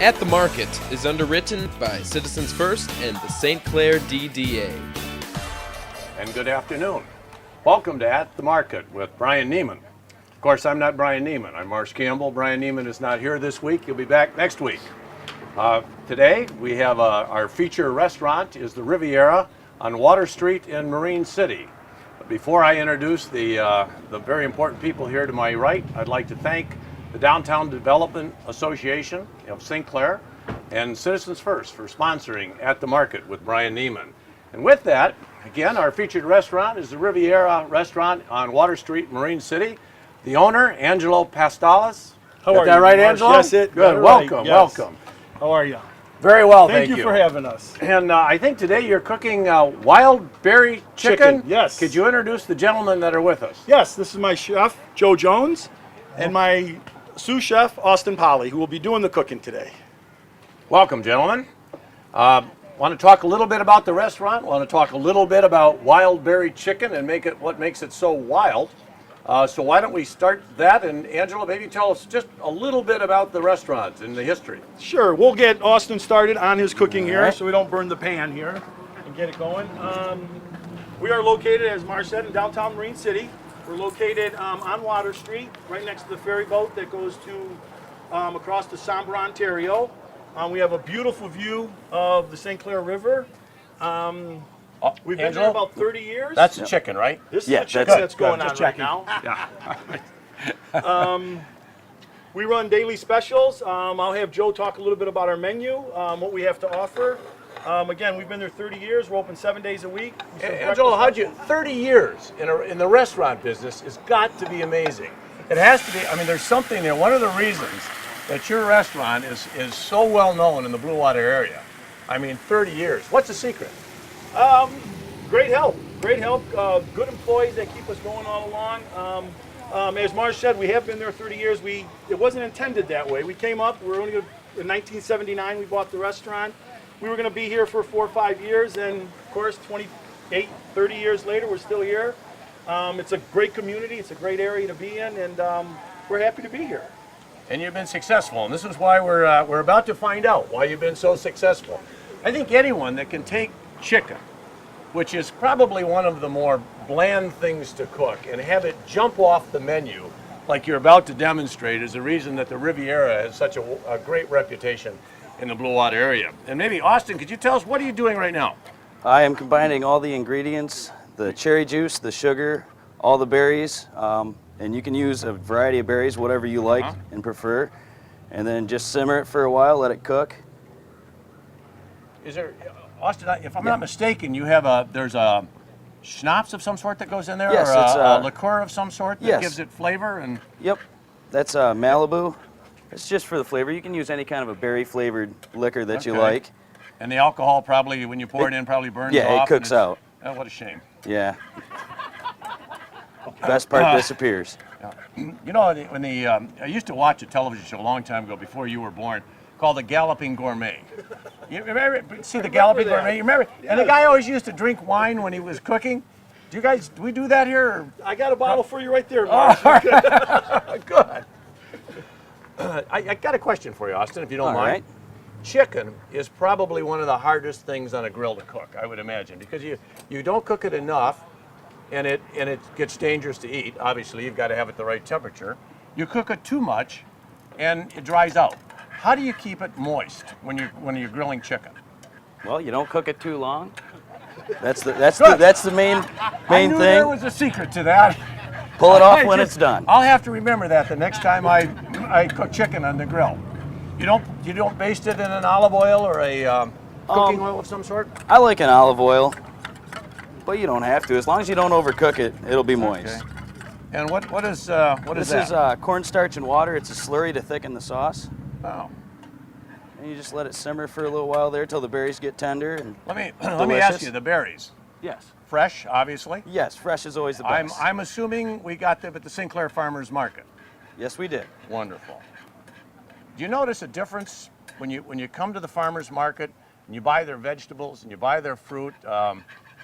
At the Market is underwritten by Citizens First and the St. Clair DDA. And good afternoon. Welcome to At the Market with Bryan Neiman. Of course, I'm not Bryan Neiman. I'm Marsh Campbell. Bryan Neiman is not here this week. He'll be back next week. Today, we have our feature restaurant is the Riviera on Water Street in Marine City. But before I introduce the very important people here to my right, I'd like to thank the Downtown Development Association of St. Clair and Citizens First for sponsoring At the Market with Bryan Neiman. And with that, again, our featured restaurant is the Riviera restaurant on Water Street, Marine City. The owner, Angelo Patsalis. How are you? Is that right, Angelo? Yes, it. Good. Welcome, welcome. How are you? Very well, thank you. Thank you for having us. And I think today you're cooking wild berry chicken. Yes. Could you introduce the gentlemen that are with us? Yes, this is my chef, Joe Jones, and my sous chef, Austin Polly, who will be doing the cooking today. Welcome, gentlemen. Want to talk a little bit about the restaurant? Want to talk a little bit about wild berry chicken and what makes it so wild? So why don't we start that? And Angela, maybe tell us just a little bit about the restaurant and the history. Sure, we'll get Austin started on his cooking here so we don't burn the pan here and get it going. We are located, as Marsh said, in downtown Marine City. We're located on Water Street, right next to the ferry boat that goes to across to Sombre, Ontario. We have a beautiful view of the St. Clair River. We've been Angelo? here about 30 years. That's the chicken, right? This is Yeah, the chicken that's that's going on Just right checking. now. We run daily specials. I'll have Joe talk a little bit about our menu, what we have to offer. Again, we've been there 30 years. We're open 7 days a week. Angelo, 30 years in the restaurant business has got to be amazing. It has to be. I mean, there's something there. One of the reasons that your restaurant is so well known in the Blue Water area. I mean, 30 years. What's the secret? Great help. Good employees that keep us going all along. As Marsh said, we have been there 30 years. It wasn't intended that way. We came up. In 1979. We bought the restaurant. We were going to be here for 4 or 5 years, and of course, 30 years later, we're still here. It's a great community. It's a great area to be in, and we're happy to be here. And you've been successful, and this is why we're about to find out why you've been so successful. I think anyone that can take chicken, which is probably one of the more bland things to cook, and have it jump off the menu like you're about to demonstrate is the reason that the Riviera has such a great reputation in the Blue Water area. And maybe, Austin, could you tell us, what are you doing right now? I am combining all the ingredients, the cherry juice, the sugar, all the berries, and you can use a variety of berries, whatever you like and prefer, and then just simmer it for a while, let it cook. Is there, Austin, if I'm not mistaken, there's a schnapps of some sort that goes in there, Yes, or it's a liqueur of some sort that yes. gives it flavor? And Yep, that's Malibu. It's just for the flavor. You can use any kind of a berry-flavored liquor that you Okay. like. And the alcohol probably, when you pour it in, probably burns off. Yeah, it and cooks out. Oh, what a shame. Yeah. Best part disappears. You know, I used to watch a television show a long time ago before you were born called The Galloping Gourmet. You remember, see The Galloping that. Gourmet? You remember? Yes. And the guy always used to drink wine when he was cooking. Do we do that here? Or? I got a bottle for you right there, Marsh. Good. I got a question for you, Austin, if you don't All mind. right. Chicken is probably one of the hardest things on a grill to cook, I would imagine, because you don't cook it enough, and it gets dangerous to eat. Obviously, you've got to have it the right temperature. You cook it too much, and it dries out. How do you keep it moist when you're grilling chicken? Well, you don't cook it too long. That's the main I knew thing. there was a secret to that. Pull it off when it's done. I'll have to remember that the next time I cook chicken on the grill. You don't baste it in an olive oil or a cooking oil of some sort? I like an olive oil, but you don't have to. As long as you don't overcook it, it'll be moist. Okay. And what is that? This is cornstarch and water. It's a slurry to thicken the sauce. Oh. And you just let it simmer for a little while there till the berries get tender and Let me delicious. ask you, the berries. Yes. Fresh, obviously. Yes, fresh is always the best. I'm assuming we got them at the St. Clair Farmers Market. Yes, we did. Wonderful. Do you notice a difference when you come to the farmers market and you buy their vegetables and you buy their fruit?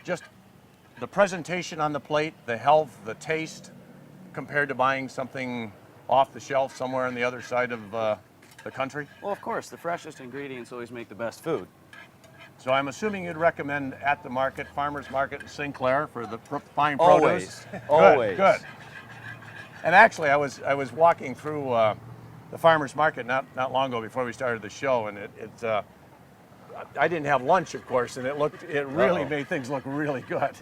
Just the presentation on the plate, the health, the taste, compared to buying something off the shelf somewhere on the other side of the country? Well, of course, the freshest ingredients always make the best food. So I'm assuming you'd recommend At the Market, Farmers Market in St. Clair for the fine produce? Always. Good. And actually, I was walking through the Farmers Market not long ago before we started the show, and I didn't have lunch, of course, and it really made things look really good.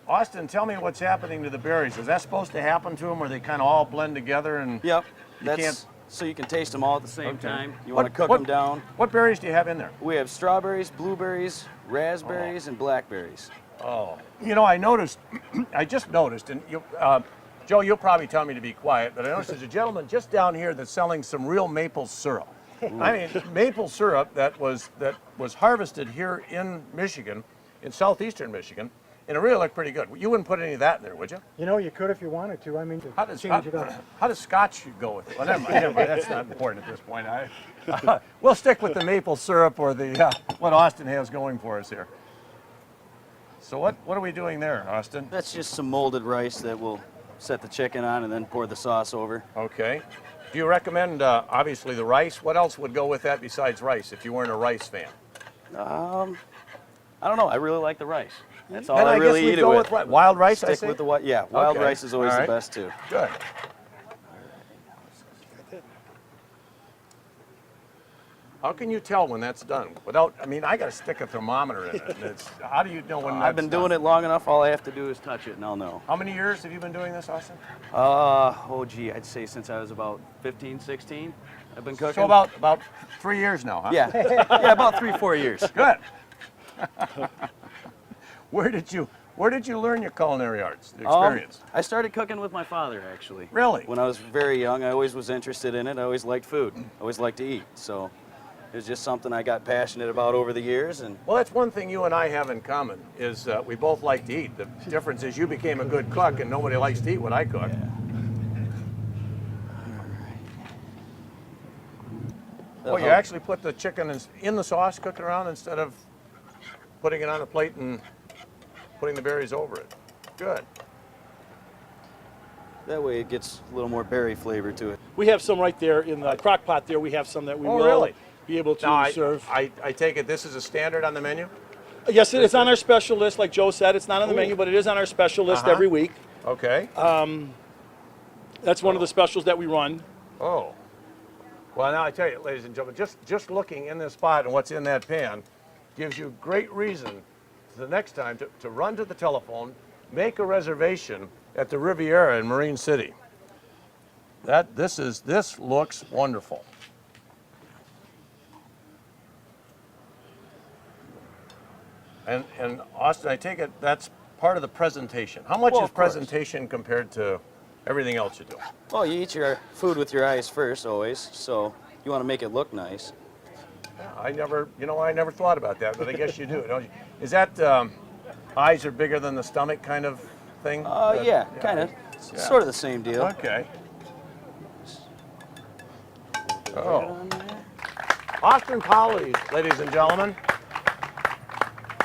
Austin, tell me what's happening to the berries. Is that supposed to happen to them, where they kind of all blend together and? Yep. Can't... So you can taste them all at the same Okay. time. You want to cook them down. What berries do you have in there? We have strawberries, blueberries, raspberries, and blackberries. Oh, I noticed, I just noticed, and Joe, you'll probably tell me to be quiet, but I noticed there's a gentleman just down here that's selling some real maple syrup. I mean, maple syrup that was harvested here in Michigan, in southeastern Michigan, and it really looked pretty good. You wouldn't put any of that in there, would you? You could if you wanted to. I mean, How to does change it up. how does Scotch go with it? Well, never mind, that's not important at this point. We'll stick with the maple syrup or the what Austin has going for us here. So what are we doing there, Austin? That's just some molded rice that we'll set the chicken on and then pour the sauce over. Okay. Do you recommend, obviously, the rice? What else would go with that besides rice if you weren't a rice fan? I don't know. I really like the rice. That's all Then I I really guess we'd eat it go with. with wild rice, I Stick say? with the wild Okay. rice is always All right. the best too. Good. How can you tell when that's done? I got to stick a thermometer in it. How do you know when that's I've been doing it long enough. All I have to do is touch it and I'll know. How many years have you been doing this, Austin? I'd say since I was about 15, 16, I've been cooking. So about 3 years now, huh? Yeah, about 3-4 years. Good. Where did you learn your culinary arts, the experience? I started cooking with my father, actually. Really? When I was very young, I always was interested in it. I always liked food. I always liked to eat. So it was just something I got passionate about over the years. And Well, that's one thing you and I have in common, is we both like to eat. The difference is you became a good cook and nobody likes to eat what I cook. Oh, you actually put the chicken in the sauce, cook it around, instead of putting it on a plate and putting the berries over it. Good. that way it gets a little more berry flavor to it. We have some right there in the crock pot there. We have some that we will really? be able to Now, serve. I take it this is a standard on the menu? Yes, it's on our special list. Like Joe said, it's not on the menu, but it is on our special list every week. Okay. That's one of the specials that we run. Oh. Well, now I tell you, ladies and gentlemen, just looking in this pot and what's in that pan gives you great reason the next time to run to the telephone, make a reservation at the Riviera in Marine City. This looks wonderful. And Austin, I take it that's part of the presentation. How much Well, is of course. presentation compared to everything else you do? Well, you eat your food with your eyes first, always, so you want to make it look nice. I never thought about that, but I guess you do, don't you? Is that eyes are bigger than the stomach kind of thing? Yeah, kind of. Sort of the same deal. Okay. Oh. Austin Polly's, ladies and gentlemen.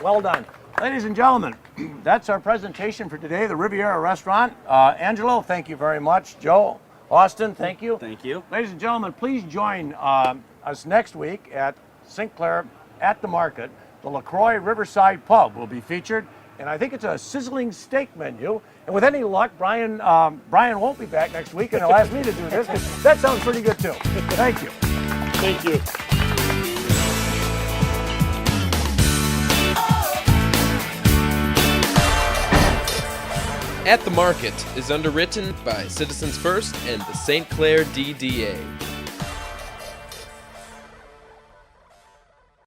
Well done. Ladies and gentlemen, that's our presentation for today, the Riviera Restaurant. Angelo, thank you very much. Joe, Austin, thank you. Thank you. Ladies and gentlemen, please join us next week at St. Clair at the Market. The LaCroix Riverside Pub will be featured, and I think it's a sizzling steak menu. And with any luck, Bryan won't be back next week, and he'll ask me to do this, because that sounds pretty good too. Thank you. Thank you. At the Market is underwritten by Citizens First and the St. Clair DDA.